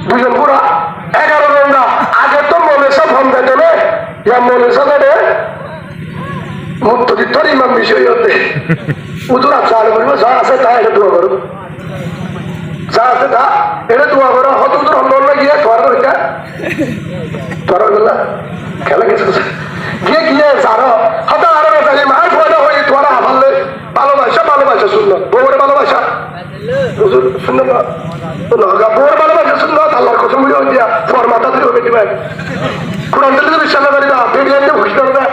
দুজন পুরা 11 জনরা আগে তো মনেসা ফোন বেতনে মনেসা করে মুক্তদিত্তর ইমাম বিষয় হতে উদুর চাল করবো যা আছে তা এটা দোয়া করো যা আছে তা এটা দোয়া করো হত উদুর হল গিয়ে তোর বললা খেলা গেছে গিয়ে গিয়ে যারো হত আরো তাহলে মার পয়দা হয়ে তোরা ভাবলে ভালোবাসা শুনলো বউরে ভালোবাসা শুনলো বউর ভালোবাসা শুনলো আল্লাহর কসম দিয়া তোমার মাথা ধরে হবে দিবেন কোরআন থেকে বিশ্বাস না করিবা বেরিয়ে ঘুষ করবে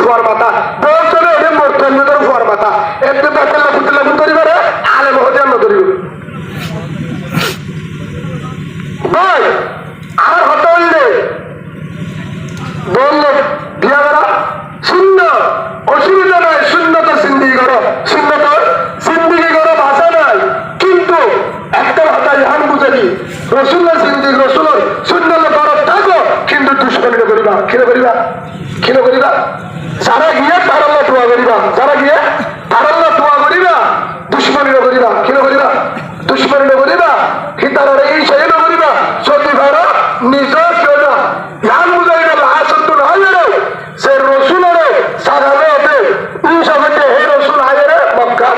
ফুয়ার মাথা বউর জন্য এদের মরতে ফুয়ার মাথা এতে বেতন লাগুতে লাগুন করিবে রে আলে মহতে আমরা ধরিব ভাই আর হতে হইলে বললো বিয়া করা শূন্য অসুবিধা নাই শূন্যতা সিন্দিগি করো শূন্যতা সিন্দিগি করো ভাষা নাই কিন্তু একটা ভাষা ইহান বুঝেনি রসুল্লাহ সিন্দিগি রসুলের শূন্য করো থাকো কিন্তু দুষ্কর্মিত করিবা ক্ষীণ করিবা যারা গিয়ে তারাল্লা দোয়া করিবা যারা গিয়ে তারাল্লা দোয়া করিবা দুষ্কর্মিত করিবা ক্ষীণ করিবা দুষ্কর্মিত করিবা হিতার এই সেই করিবা যদি ভাড়া নিজের কেউটা ইহান বুঝাইবে লাশত্ব নয় সে রসুলের সাধারণ হতে ইনসাফে হে রসুল আয়ের মক্কা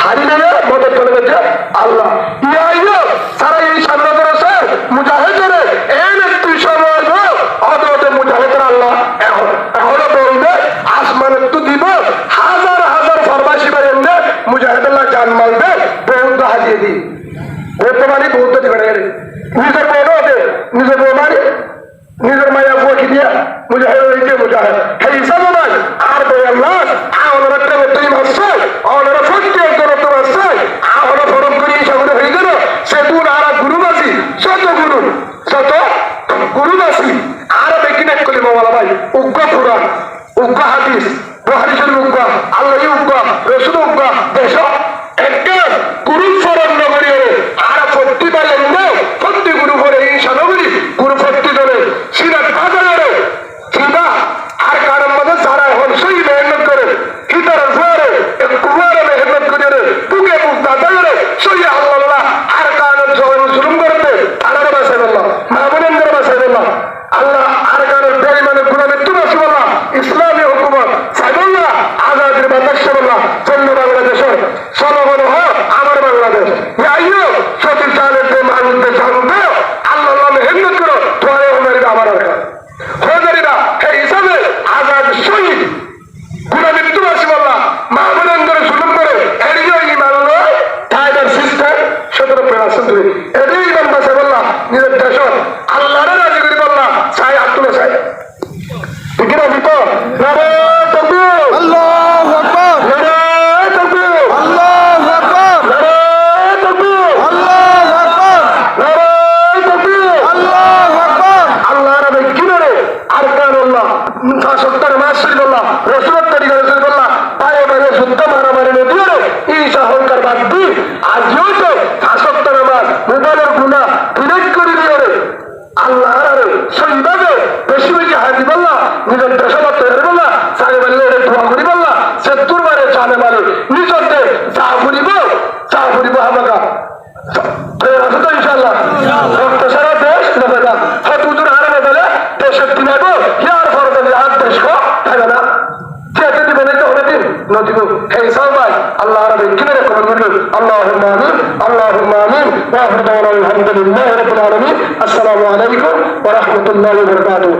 হারিয়ে মদত চলে গেছে আল্লাহ ইয়া সারা এই সামনে করেছে মুজাহিদের এই ব্যক্তি সময় অদতে মুজাহিদের আল্লাহ এখনো বলবে আসমান তো দিব হাজার হাজার ফরমাসি বাড়িয়ে মুজাহিদুল্লাহ জান মালবে বৌদ্ধ হাজিয়ে দিই বৌদ্ধ মানে বৌদ্ধ দিবে নিজের বৌদ্ধ হবে নিজের বউ মানে নিজের মায়া বুয়াকে দিয়া মুজাহিদ হইতে মুজাহিদ সেই হিসাবে নয় আর বই আল্লাহ ওনারা প্রেমে তুই মারছে ওনারা সত্যি একজন মারছে ওরা ফরম করি সামনে হয়ে গেল সে তুন আর গুরুবাসী শত গুরুবাসী আর বেকি নেক করি বাবা ভাই উগ্র পুরাণ উগ্র হাদিস বুখারী শরীফ উগ্র আল্লাহ উগ্র রসুল উগ্র দেশ একদম গুরু ফরম নগরী আর সত্যি পাইলেন সত্যি গুরু ফরে হিংসা নগরী গুরু সত্যি ধরে সিরাজ বাজারে সিধা আর কারণ মধ্যে সারা এখন সেই মেহনত করে হিতার ফুয়ারে কুয়ারে মেহনত করে বুকে বুক দাদা করে সেই আল্লাহ আর কারণ জুলুম করতে আনার বাসায় বললাম মাহমুদের বাসায় বললাম আল্লাহ আর কারণ বেইমানের গুণা মৃত্যু বাসী বললাম ইসলামী হুকুমত সাইবুল্লাহ আজাদের বাতাস বললাম চন্দ্র বাংলাদেশের সলগন হোক আমার বাংলাদেশ আইও সতী চালের যে মানুষদের জানবে আল্লাহ মেহনত করো তোমার হুনারিবা আমার হজারিবা সেই হিসাবে আজাদ শহীদ গুণা মৃত্যু বাসী বললাম মাহমুদের জুলুম করে এরিও ইমান নয় টাইগার সিস্টেম 17 এরই ইমান বাসে বললাম নিজের দেশ আল্লাহরে রাজি করে বললাম চাই আত্মনে চাই ঠিক না দিত الحمد لله رب العالمين السلام عليكم ورحمة الله وبركاته